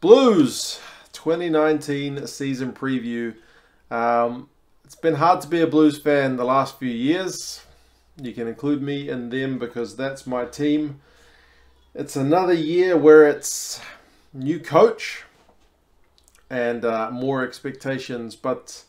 Blues 2019 season preview. It's been hard to be a Blues fan the last few years. You can include me in them because that's my team. It's another year where it's new coach and more expectations, but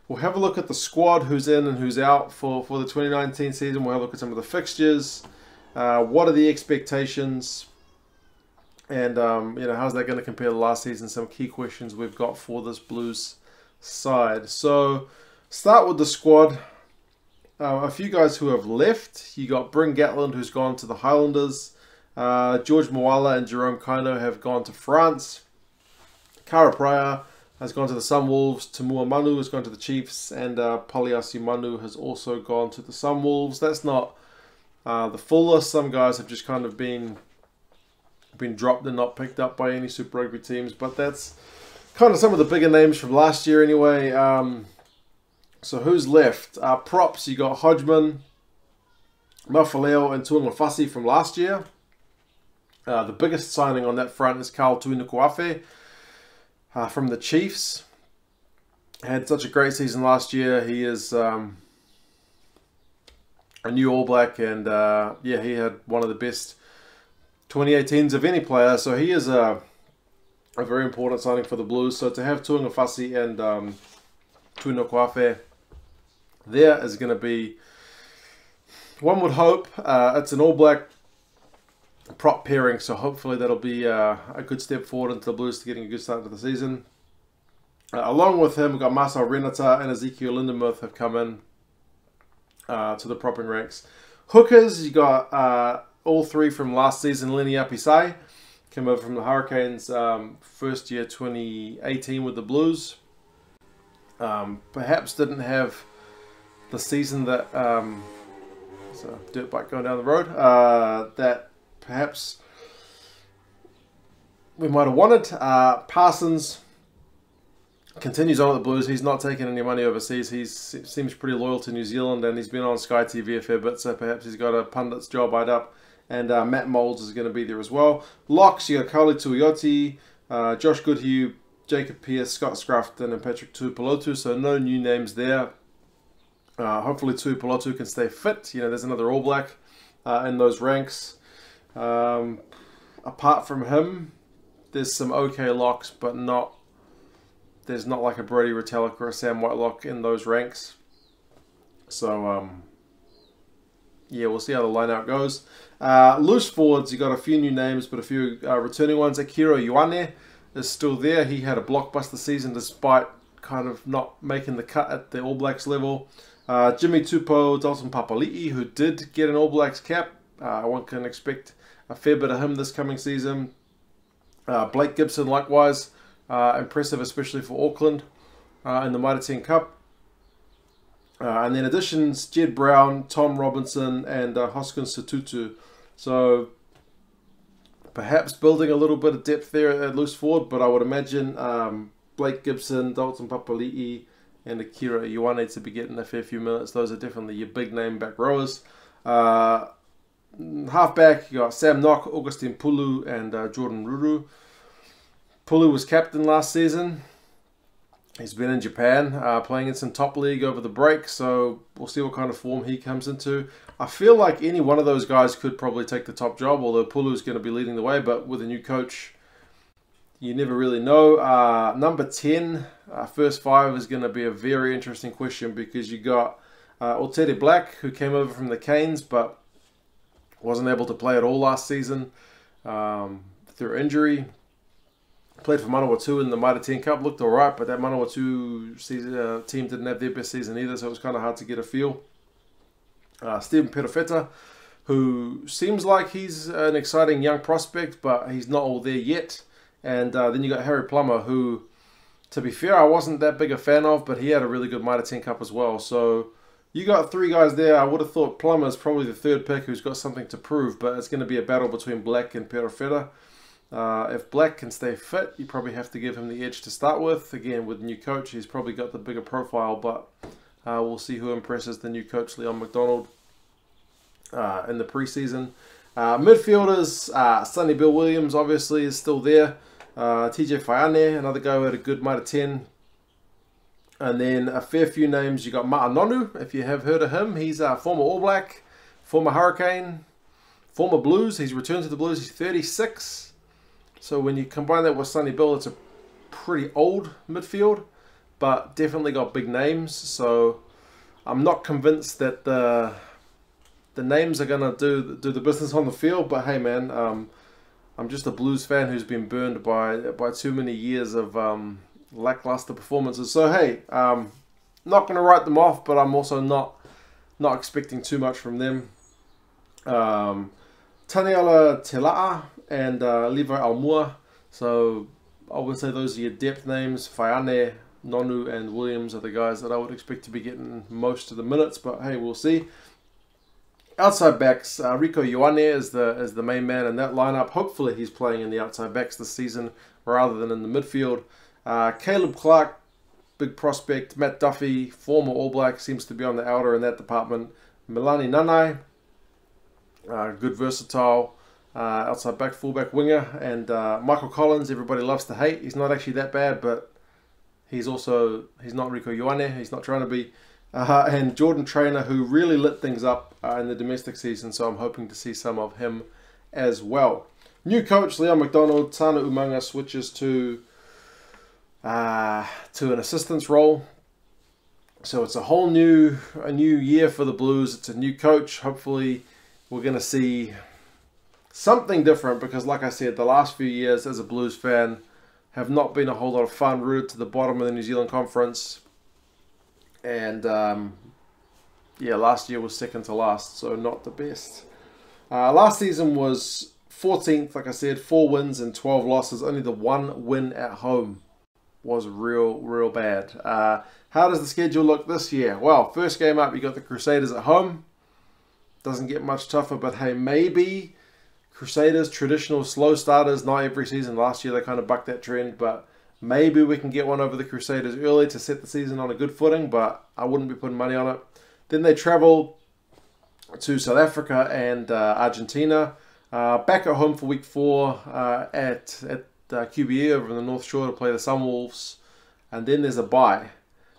we'll have a look at the squad, who's in and who's out for the 2019 season. We'll have a look at some of the fixtures. What are the expectations? And, how's that going to compare to last season? Some key questions we've got for this Blues side. So, start with the squad. A few guys who have left. You got Bryn Gatland, who's gone to the Highlanders. George Moala and Jerome Kaino have gone to France. Kara Pryor has gone to the Sunwolves. Tamua Manu has gone to the Chiefs. And Poliasi Manu has also gone to the Sunwolves. That's not the full list. Some guys have just kind of been dropped and not picked up by any Super Rugby teams, but that's kind of some of the bigger names from last year anyway. So who's left? Props, you got Hodgman, Mafaleo and Tuanafasi from last year. The biggest signing on that front is Carl Tuinukuafe from the Chiefs. Had such a great season last year. He is a new All Black, and he had one of the best 2018s of any player, so he is a very important signing for the Blues. So to have Tuanafasi and Tuinukuafe there is going to be, one would hope, it's an All Black prop pairing, so hopefully that'll be a good step forward into the Blues to getting a good start to the season. Along with him, we've got Marcel Renata and Ezekiel Lindenmuth have come in to the propping ranks. Hookers, you got all three from last season. Lenny Apisai came over from the Hurricanes, first year 2018 with the Blues. Perhaps didn't have the season that, there's a dirt bike going down the road, that perhaps we might have wanted. Parsons continues on at the Blues. He's not taking any money overseas. He seems pretty loyal to New Zealand, and he's been on Sky TV a fair bit, so perhaps he's got a pundit's job eyed up. And Matt Moulds is going to be there as well. Locks, you got Carly Tuioti, Josh Goodhue, Jacob Pearce, Scott Scruffton, and Patrick Tuipulotu. So no new names there. Hopefully Tuipulotu can stay fit. There's another All Black in those ranks. Apart from him, there's some okay locks, but there's not like a Brody Retallick or a Sam Whitelock in those ranks. So, we'll see how the line-out goes. Loose forwards, you got a few new names, but a few returning ones. Akira Ioane is still there. He had a blockbuster season despite kind of not making the cut at the All Blacks level. Jimmy Tupou, Dalton Papali'i, who did get an All Blacks cap. One can expect a fair bit of him this coming season. Blake Gibson, likewise, impressive, especially for Auckland in the Mitre 10 Cup. And then additions, Jed Brown, Tom Robinson, and Hoskins Satutu. So perhaps building a little bit of depth there at loose forward, but I would imagine Blake Gibson, Dalton Papali'i, and Akira Ioane to be getting a fair few minutes. Those are definitely your big name back rowers. Halfback, you got Sam Nock, Augustine Pulu, and Jordan Ruru. Pulu was captain last season. He's been in Japan, playing in some top league over the break, so we'll see what kind of form he comes into. I feel like any one of those guys could probably take the top job, although Pulu's going to be leading the way, but with a new coach, you never really know. Number 10, first five, is going to be a very interesting question because you got Otere Black, who came over from the Canes, but wasn't able to play at all last season through injury. Played for Manawatu in the Mitre 10 Cup, looked alright, but that Manawatu team didn't have their best season either, so it was kind of hard to get a feel. Stephen Perofeta, who seems like he's an exciting young prospect, but he's not all there yet. And then you got Harry Plummer, who, to be fair, I wasn't that big a fan of, but he had a really good Mitre 10 Cup as well. So you got three guys there. I would have thought Plummer's probably the third pick who's got something to prove, but it's going to be a battle between Black and Perofeta. If Black can stay fit, you probably have to give him the edge to start with. Again, with the new coach, he's probably got the bigger profile, but we'll see who impresses the new coach, Leon McDonald, in the preseason. Midfielders, Sonny Bill Williams obviously is still there. TJ Whaiane, another guy who had a good Mitre 10. And then a fair few names. You got Ma'anonu, if you have heard of him. He's a former All Black, former Hurricane, former Blues. He's returned to the Blues. He's 36. So when you combine that with Sonny Bill, it's a pretty old midfield, but definitely got big names. So I'm not convinced that the names are going to do the business on the field. But hey, man, I'm just a Blues fan who's been burned by too many years of lackluster performances. So hey, not going to write them off, but I'm also not expecting too much from them. Taniela Tela'a and Levi Almua. So I would say those are your depth names. Whaiane, Nonu and Williams are the guys that I would expect to be getting most of the minutes, but hey, we'll see. Outside backs, Rico Ioane is the main man in that lineup. Hopefully he's playing in the outside backs this season rather than in the midfield. Caleb Clark, big prospect. Matt Duffy, former All Black, seems to be on the outer in that department. Milani Nanai, good versatile outside back, fullback, winger. And Michael Collins, everybody loves to hate. He's not actually that bad, but he's not Rico Ioane. He's not trying to be. And Jordan Trainer, who really lit things up in the domestic season, so I'm hoping to see some of him as well. New coach, Leon McDonald. Tana Umanga switches to an assistance role. So it's a whole new year for the Blues. It's a new coach. Hopefully we're going to see something different, because like I said, the last few years as a Blues fan have not been a whole lot of fun. Rooted to the bottom of the New Zealand Conference. And yeah, last year was second to last, so not the best. Last season was 14th, like I said, 4 wins and 12 losses. Only the 1 win at home was real bad. How does the schedule look this year? Well, first game up, you got the Crusaders at home. Doesn't get much tougher, but hey, maybe Crusaders, traditional slow starters, not every season. Last year they kind of bucked that trend, but maybe we can get one over the Crusaders early to set the season on a good footing, but I wouldn't be putting money on it. Then they travel to South Africa and Argentina. Back at home for week 4 at QBE over in the North Shore to play the Sunwolves. And then there's a bye.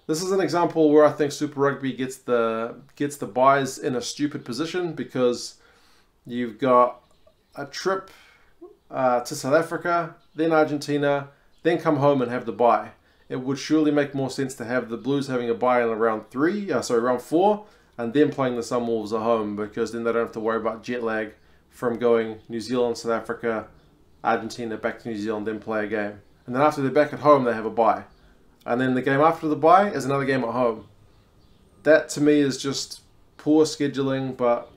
This is an example where I think Super Rugby gets the byes in a stupid position, because you've got a trip to South Africa, then Argentina, then come home and have the bye. It would surely make more sense to have the Blues having a bye in round 4, and then playing the Sunwolves at home, because then they don't have to worry about jet lag from going New Zealand, South Africa, Argentina, back to New Zealand, then play a game. And then after they're back at home, they have a bye. And then the game after the bye is another game at home. That to me is just poor scheduling, but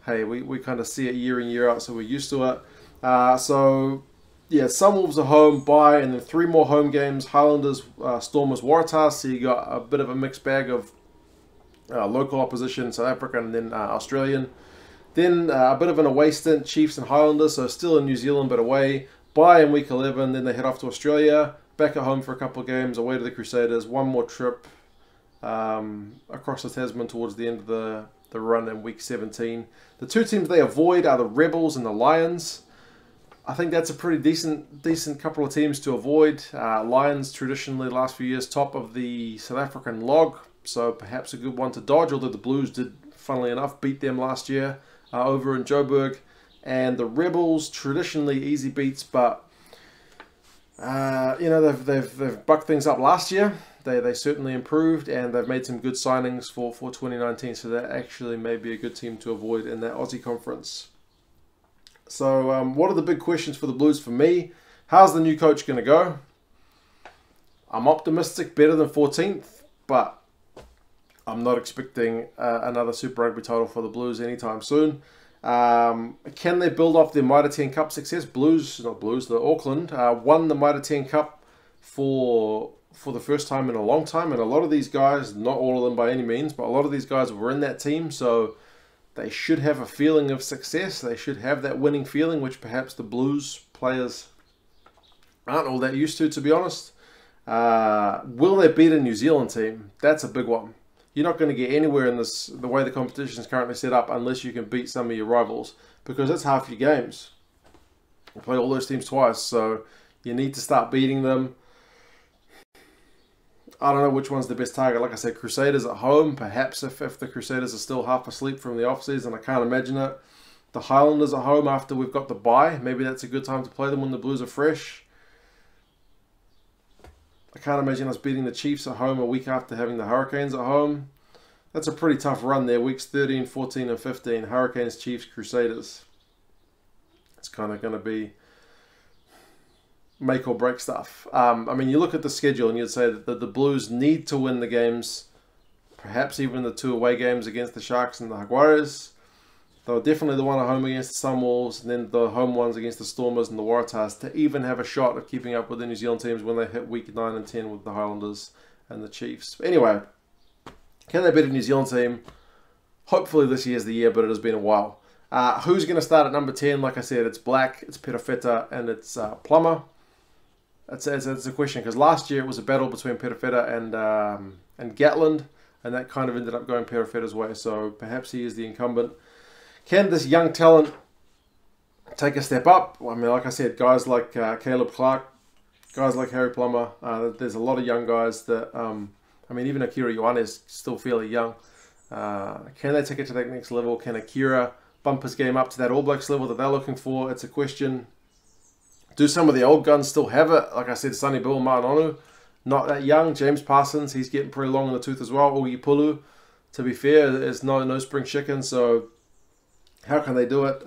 hey, we kind of see it year in, year out, so we're used to it. So yeah, Sunwolves are home, bye, and then 3 more home games. Highlanders, Stormers, Waratahs. So you got a bit of a mixed bag of local opposition, South African and then Australian. Then a bit of an away stint, Chiefs and Highlanders, so still in New Zealand but away. Bye in week 11, then they head off to Australia. Back at home for a couple of games, away to the Crusaders. 1 more trip across the Tasman towards the end of the run in week 17. The 2 teams they avoid are the Rebels and the Lions. I think that's a pretty decent couple of teams to avoid. Lions traditionally the last few years top of the South African log, so perhaps a good one to dodge, although the Blues did, funnily enough, beat them last year over in Joburg. And the Rebels, traditionally easy beats, but you know, they've bucked things up last year. They certainly improved, and they've made some good signings for 2019, so that actually may be a good team to avoid in that Aussie conference. So what are the big questions for the Blues for me? How's the new coach going to go? I'm optimistic, better than 14th, but I'm not expecting another Super Rugby title for the Blues anytime soon. Can they build off their Mitre 10 Cup success? The Auckland won the Mitre 10 Cup for the first time in a long time, and a lot of these guys, not all of them by any means, but a lot of these guys were in that team, so they should have a feeling of success. They should have that winning feeling, which perhaps the Blues players aren't all that used to be honest. Will they beat a New Zealand team? That's a big one. You're not going to get anywhere in the way the competition is currently set up, unless you can beat some of your rivals, because that's half your games. We played all those teams twice, so you need to start beating them. I don't know which one's the best target. Like I said, Crusaders at home. Perhaps if the Crusaders are still half asleep from the off-season, I can't imagine it. The Highlanders at home after we've got the bye. Maybe that's a good time to play them when the Blues are fresh. I can't imagine us beating the Chiefs at home a week after having the Hurricanes at home. That's a pretty tough run there. Weeks 13, 14, and 15. Hurricanes, Chiefs, Crusaders. It's kind of going to be make or break stuff. I mean, you look at the schedule and you'd say that the Blues need to win the games, perhaps even the 2 away games against the Sharks and the Jaguares. They were definitely the one at home against the Sunwolves, and then the home ones against the Stormers and the Waratahs to even have a shot of keeping up with the New Zealand teams when they hit week 9 and 10 with the Highlanders and the Chiefs. But anyway, can they beat a New Zealand team? Hopefully this year's the year, but it has been a while. Who's going to start at number 10? Like I said, it's Black, it's Perofeta, and it's Plummer. That's a question, because last year it was a battle between Perofeta and Gatland, and that kind of ended up going Perofeta's way, so perhaps he is the incumbent. Can this young talent take a step up? I mean, like I said, guys like Caleb Clark, guys like Harry Plummer, there's a lot of young guys that, I mean, even Akira Ioane is still fairly young. Can they take it to that next level? Can Akira bump his game up to that All Blacks level that they're looking for? It's a question. Do some of the old guns still have it? Like I said, Sonny Bill, Ma'anonu, not that young. James Parsons, he's getting pretty long in the tooth as well. Ugi Pulu, to be fair, is no spring chicken. So how can they do it?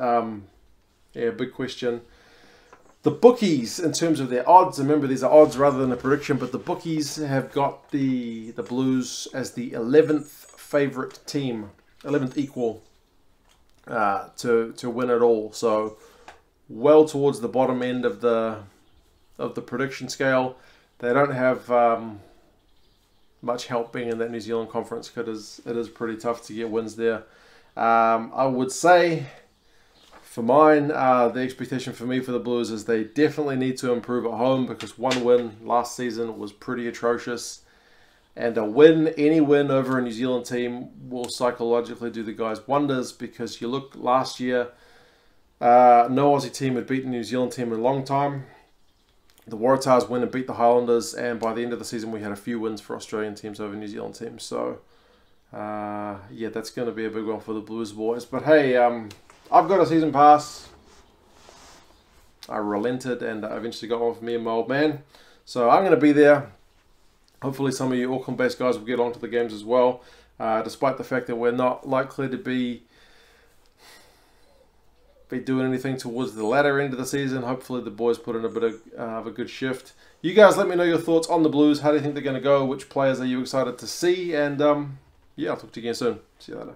Yeah, big question. The bookies, in terms of their odds, remember these are odds rather than a prediction, but the bookies have got the Blues as the 11th favourite team, 11th equal to win it all. So well towards the bottom end of the prediction scale. They don't have much help being in that New Zealand conference because it is pretty tough to get wins there. I would say for mine, the expectation for me for the Blues is they definitely need to improve at home, because one win last season was pretty atrocious. And a win, any win over a New Zealand team will psychologically do the guys wonders, because you look last year, no Aussie team had beaten a New Zealand team in a long time. The Waratahs win and beat the Highlanders, and by the end of the season we had a few wins for Australian teams over New Zealand teams. So, yeah, that's going to be a big one for the Blues boys. But hey, I've got a season pass. I relented and I eventually got one for me and my old man. So I'm going to be there. Hopefully some of you Auckland-based guys will get onto the games as well, despite the fact that we're not likely to be doing anything towards the latter end of the season. Hopefully the boys put in a bit of a good shift. You guys let me know your thoughts on the Blues. How do you think they're going to go? Which players are you excited to see? And yeah, I'll talk to you again soon. See you later.